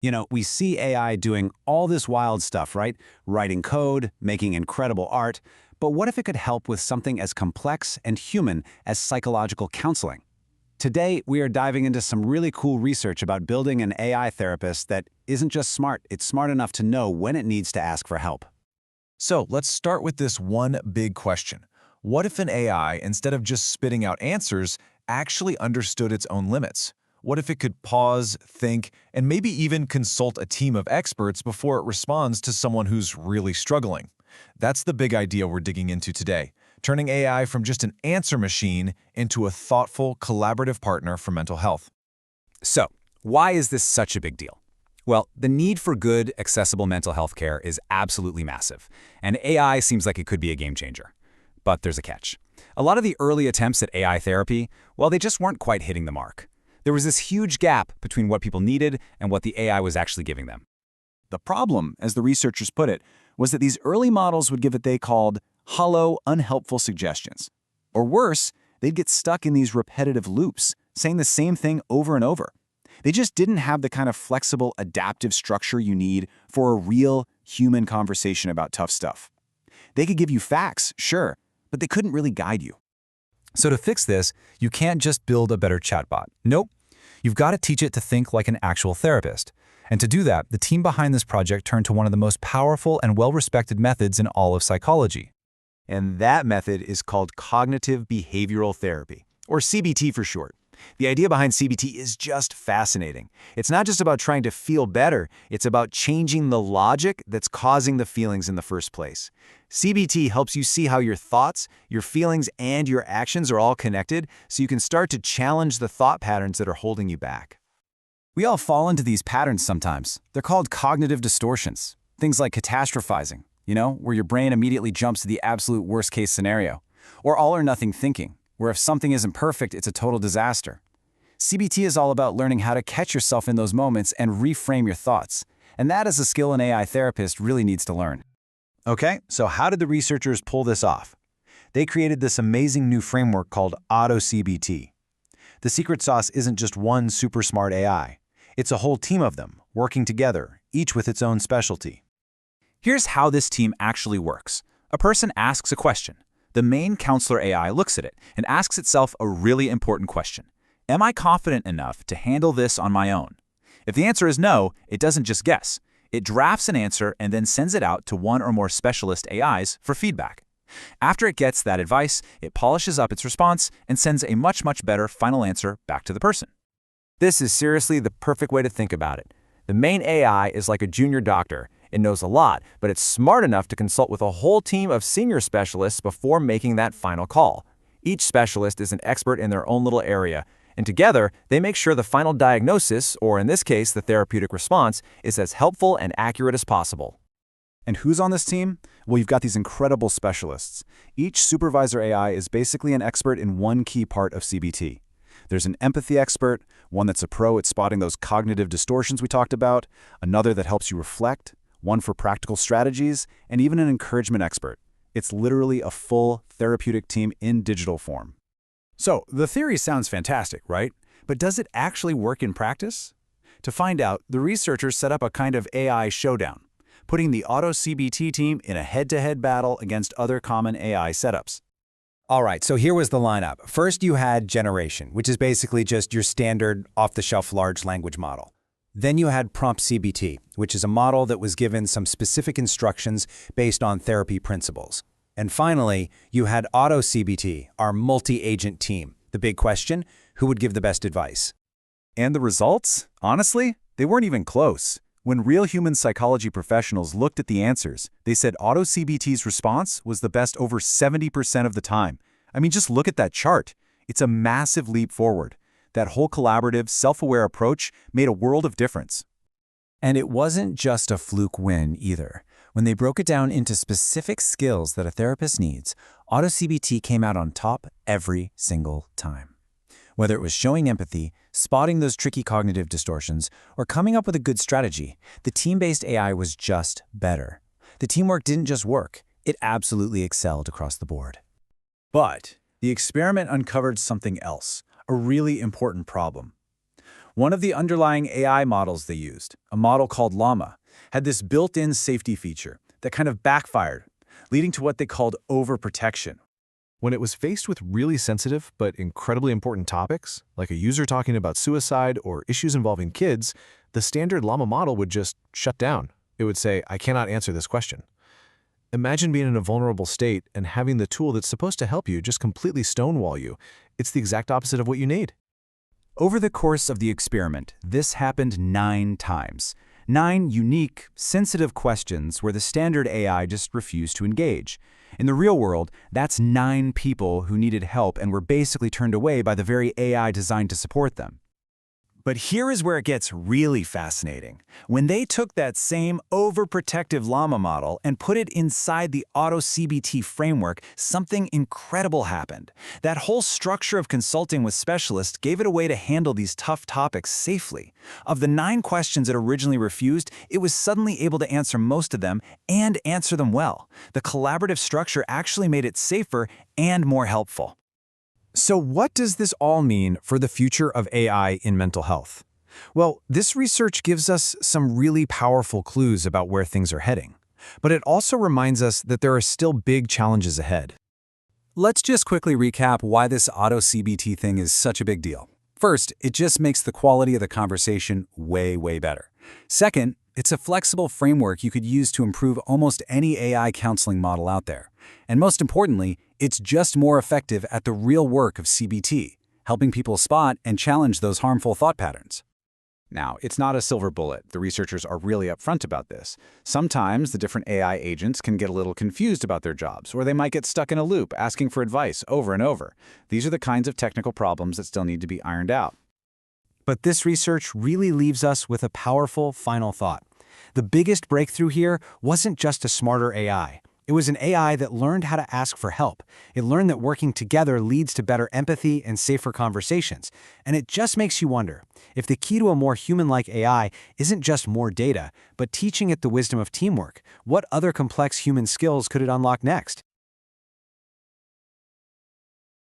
We see AI doing all this wild stuff, right? Writing code, making incredible art. But what if it could help with something as complex and human as psychological counseling? Today, we are diving into some really cool research about building an AI therapist that isn't just smart, it's smart enough to know when it needs to ask for help. So let's start with this one big question. What if an AI, instead of just spitting out answers, actually understood its own limits? What if it could pause, think, and maybe even consult a team of experts before it responds to someone who's really struggling? That's the big idea we're digging into today, turning AI from just an answer machine into a thoughtful, collaborative partner for mental health. So, why is this such a big deal? Well, the need for good, accessible mental health care is absolutely massive, and AI seems like it could be a game changer. But there's a catch. A lot of the early attempts at AI therapy, well, they just weren't quite hitting the mark. There was this huge gap between what people needed and what the AI was actually giving them. The problem, as the researchers put it, was that these early models would give what they called hollow, unhelpful suggestions. Or worse, they'd get stuck in these repetitive loops, saying the same thing over and over. They just didn't have the kind of flexible, adaptive structure you need for a real human conversation about tough stuff. They could give you facts, sure, but they couldn't really guide you. So to fix this, you can't just build a better chatbot. Nope. You've got to teach it to think like an actual therapist. And to do that, the team behind this project turned to one of the most powerful and well-respected methods in all of psychology. And that method is called cognitive behavioral therapy, or CBT for short. The idea behind CBT is just fascinating. It's not just about trying to feel better, it's about changing the logic that's causing the feelings in the first place. CBT helps you see how your thoughts, your feelings, and your actions are all connected, so you can start to challenge the thought patterns that are holding you back. We all fall into these patterns sometimes. They're called cognitive distortions. Things like catastrophizing, where your brain immediately jumps to the absolute worst-case scenario. Or all-or-nothing thinking, where if something isn't perfect, it's a total disaster. CBT is all about learning how to catch yourself in those moments and reframe your thoughts. And that is a skill an AI therapist really needs to learn. Okay, so how did the researchers pull this off? They created this amazing new framework called AutoCBT. The secret sauce isn't just one super smart AI. It's a whole team of them, working together, each with its own specialty. Here's how this team actually works. A person asks a question. The main counselor AI looks at it and asks itself a really important question. Am I confident enough to handle this on my own? If the answer is no, it doesn't just guess. It drafts an answer and then sends it out to one or more specialist AIs for feedback. After it gets that advice, it polishes up its response and sends a much better final answer back to the person. This is seriously the perfect way to think about it. The main AI is like a junior doctor. It knows a lot, but it's smart enough to consult with a whole team of senior specialists before making that final call. Each specialist is an expert in their own little area, and together, they make sure the final diagnosis, or in this case, the therapeutic response, is as helpful and accurate as possible. And who's on this team? Well, you've got these incredible specialists. Each supervisor AI is basically an expert in one key part of CBT. There's an empathy expert, one that's a pro at spotting those cognitive distortions we talked about, another that helps you reflect, one for practical strategies, and even an encouragement expert. It's literally a full therapeutic team in digital form. So, the theory sounds fantastic, right? But does it actually work in practice? To find out, the researchers set up a kind of AI showdown, putting the AutoCBT team in a head-to-head battle against other common AI setups. All right, so here was the lineup. First, you had generation, which is basically just your standard off-the-shelf large language model. Then you had prompt CBT, which is a model that was given some specific instructions based on therapy principles. And finally, you had AutoCBT, our multi-agent team. The big question, who would give the best advice? And the results? Honestly, they weren't even close. When real human psychology professionals looked at the answers, they said AutoCBT's response was the best over 70% of the time. I mean, just look at that chart. It's a massive leap forward. That whole collaborative, self-aware approach made a world of difference. And it wasn't just a fluke win either. When they broke it down into specific skills that a therapist needs, AutoCBT came out on top every single time. Whether it was showing empathy, spotting those tricky cognitive distortions, or coming up with a good strategy, the team-based AI was just better. The teamwork didn't just work, it absolutely excelled across the board. But the experiment uncovered something else, a really important problem. One of the underlying AI models they used, a model called Llama, had this built-in safety feature that kind of backfired, leading to what they called overprotection. When it was faced with really sensitive but incredibly important topics, like a user talking about suicide or issues involving kids, the standard Llama model would just shut down. It would say, "I cannot answer this question." Imagine being in a vulnerable state and having the tool that's supposed to help you just completely stonewall you. It's the exact opposite of what you need. Over the course of the experiment, this happened 9 times. 9 unique, sensitive questions where the standard AI just refused to engage. In the real world, that's 9 people who needed help and were basically turned away by the very AI designed to support them. But here is where it gets really fascinating. When they took that same overprotective Llama model and put it inside the AutoCBT framework, something incredible happened. That whole structure of consulting with specialists gave it a way to handle these tough topics safely. Of the 9 questions it originally refused, it was suddenly able to answer most of them and answer them well. The collaborative structure actually made it safer and more helpful. So what does this all mean for the future of AI in mental health? Well, this research gives us some really powerful clues about where things are heading. But it also reminds us that there are still big challenges ahead. Let's just quickly recap why this AutoCBT thing is such a big deal. First, it just makes the quality of the conversation way, way better. Second, it's a flexible framework you could use to improve almost any AI counseling model out there. And most importantly, it's just more effective at the real work of CBT, helping people spot and challenge those harmful thought patterns. Now, it's not a silver bullet. The researchers are really upfront about this. Sometimes the different AI agents can get a little confused about their jobs, or they might get stuck in a loop asking for advice over and over. These are the kinds of technical problems that still need to be ironed out. But this research really leaves us with a powerful final thought. The biggest breakthrough here wasn't just a smarter AI. It was an AI that learned how to ask for help. It learned that working together leads to better empathy and safer conversations. And it just makes you wonder if the key to a more human-like AI isn't just more data, but teaching it the wisdom of teamwork. What other complex human skills could it unlock next?